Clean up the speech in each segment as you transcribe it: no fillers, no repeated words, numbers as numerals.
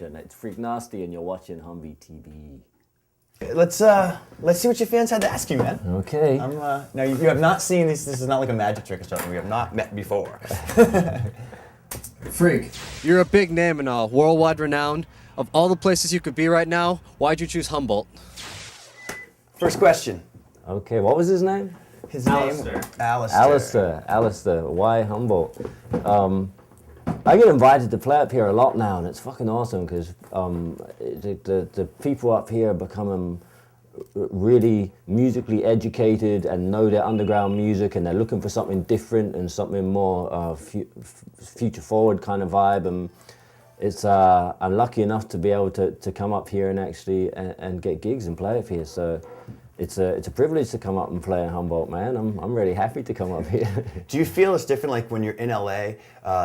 watching. It's Freq Nasty, and you're watching Humvee TV. Let's see what your fans had to ask you, man. Okay. Now you have not seen this. This is not like a magic trick or something. We have not met before. Freq, you're a big name and all, worldwide renowned. Of all the places you could be right now, why'd you choose Humboldt? First question. Okay, what was his name? His name? Alistair. Alistair. Why Humboldt? I get invited to play up here a lot now, and it's fucking awesome because the people up here are becoming really musically educated and know their underground music, and they're looking for something different and something more future forward kind of vibe. And it's I'm lucky enough to be able to come up here and actually and get gigs and play up here. So it's a privilege to come up and play in Humboldt, man. I'm really happy to come up here. Do you feel it's different, like when you're in LA,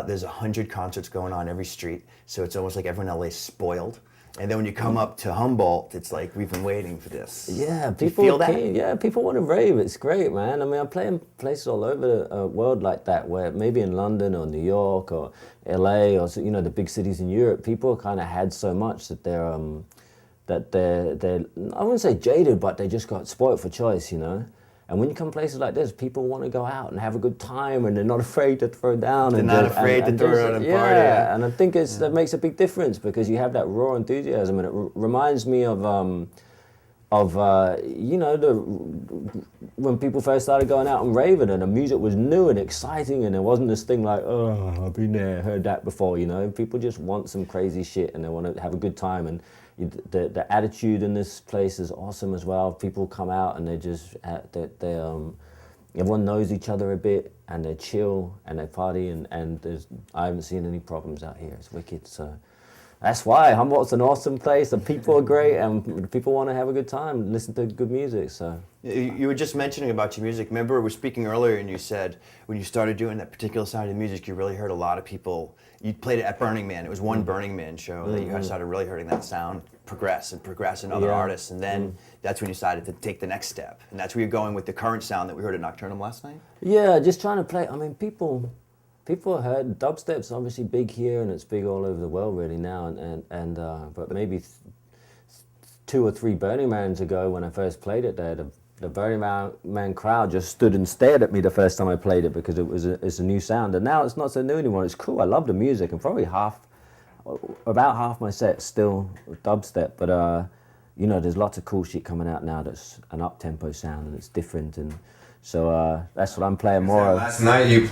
there's 100 concerts going on every street, so it's almost like everyone in LA is spoiled? And then when you come up to Humboldt, it's like, we've been waiting for this. Yeah, Do you feel that? Yeah, people want to rave. It's great, man. I mean, I play in places all over the world like that, where maybe in London or New York or LA or the big cities in Europe, people kind of had so much that they're I wouldn't say jaded, but they just got spoiled for choice, And when you come to places like this, people want to go out and have a good time, and they're not afraid to throw down. They're not afraid to throw down and party. Yeah, and I think that makes a big difference because you have that raw enthusiasm, and it reminds me of when people first started going out and raving, and the music was new and exciting, and there wasn't this thing like, oh, I've been there, heard that before, People just want some crazy shit, and they want to have a good time, and the attitude in this place is awesome as well. People come out and they just everyone knows each other a bit, and they chill and they party, and I haven't seen any problems out here. It's wicked. So that's why Humboldt's an awesome place. The people are great, and people want to have a good time and listen to good music. So you were just mentioning about your music. Remember, we were speaking earlier, and you said when you started doing that particular side of the music, you really heard a lot of people. You played it at Burning Man. It was one Burning Man show that you guys started really hearing that sound progress in other artists, and then that's when you decided to take the next step, and that's where you're going with the current sound that we heard at Nocturnum last night. Yeah, just trying to play. I mean, people heard dubstep's obviously big here, and it's big all over the world really now. But maybe 2 or 3 Burning Mans ago, when I first played it there, the Burning Man crowd just stood and stared at me the first time I played it because it's a new sound. And now it's not so new anymore. It's cool. I love the music, and probably about half my set's still dubstep. But there's lots of cool shit coming out now that's an up-tempo sound, and it's different. And so that's what I'm playing more of. Last night you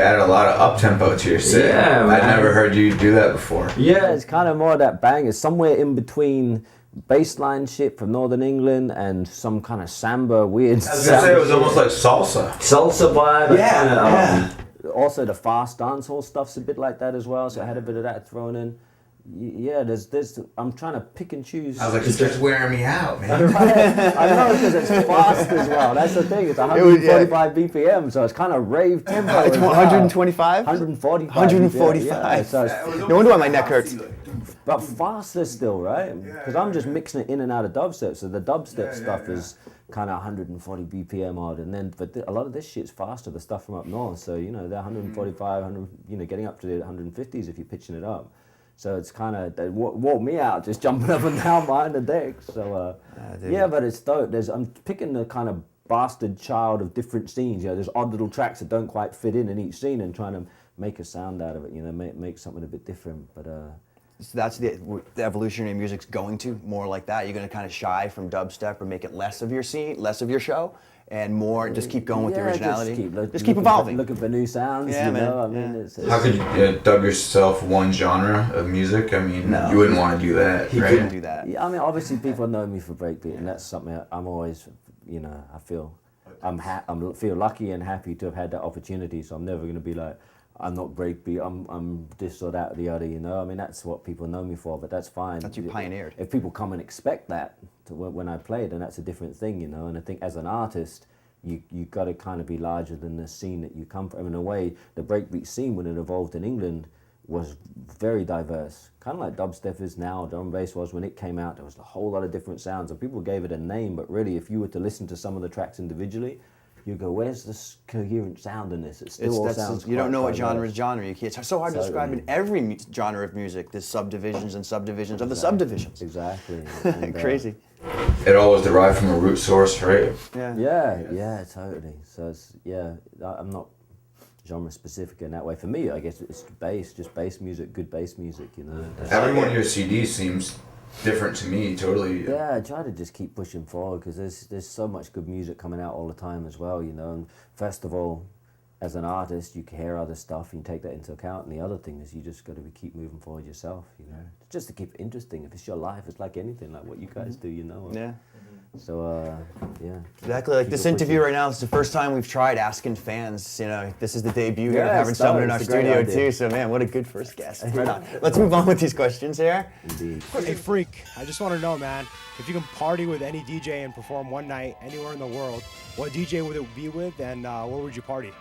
added a lot of up-tempo to your set. Yeah, I'd never heard you do that before. Yeah, it's kind of more that bang. It's somewhere in between bassline shit from Northern England and some kind of samba weird. I was gonna say it was almost like salsa. Salsa vibe. Yeah. Also the fast dancehall stuff's a bit like that as well, so I had a bit of that thrown in. Yeah, there's I'm trying to pick and choose. I was like, it's just wearing me out, man. I know, because it's fast as well. That's the thing. It's 145 BPM, so it's kind of rave tempo. It's 125? 145. 145. Yeah, so no wonder why my neck hurts. But faster still, right? Because I'm just mixing it in and out of dubstep. So the dubstep stuff is kind of 140 BPM odd, and then a lot of this shit's faster. The stuff from up north, so they're 145, 100, getting up to the 150s if you're pitching it up. So it's kind of, they wore me out just jumping up and down behind the deck. So but it's dope. I'm picking the kind of bastard child of different scenes. There's odd little tracks that don't quite fit in each scene, and trying to make a sound out of it. Make something a bit different. But so that's the evolutionary music's going to more like that. You're going to kind of shy from dubstep or make it less of your scene, less of your show, and more just keep going with the originality. Just keep evolving. Looking for new sounds. Yeah, man. I mean, How could you dub yourself one genre of music? I mean, you wouldn't want to do that, He right? couldn't do that. Yeah, I mean, obviously people know me for breakbeat, and that's something I'm always, I feel feel lucky and happy to have had that opportunity. So I'm never going to be like, I'm not breakbeat, I'm this or that or the other, I mean, that's what people know me for, but that's fine. That's you pioneered. If people come and expect that when I play, then that's a different thing, and I think as an artist, you got to kind of be larger than the scene that you come from. In a way, the breakbeat scene, when it evolved in England, was very diverse. Kind of like dubstep is now, drum and bass was when it came out. There was a whole lot of different sounds, and people gave it a name, but really, if you were to listen to some of the tracks individually, you go, where's this coherent sound in this? It still all sounds. You don't know what genre diverse. is genre. It's so hard to describe in every genre of music. There's subdivisions and subdivisions of the subdivisions. Exactly. And, Crazy. It all was derived from a root source, right? Yeah, totally. So I'm not genre specific in that way. For me, I guess it's bass, just bass music, good bass music, you know. Every one of your CDs seems different to me, totally. Yeah, I try to just keep pushing forward because there's so much good music coming out all the time as well, you know. And first of all, as an artist, you can hear other stuff and you take that into account. And the other thing is you just got to keep moving forward yourself, you know, just to keep it interesting. If it's your life, it's like anything, like what you guys do, you know. Yeah. So, yeah. Exactly. Like this interview right now, it's the first time we've tried asking fans, you know, this is the debut of having someone in our studio too. So, man, what a good first guest. Right on. Let's move on with these questions here. Indeed. Hey, Freq, I just want to know, man, if you can party with any DJ and perform one night anywhere in the world, what DJ would it be with and where would you party?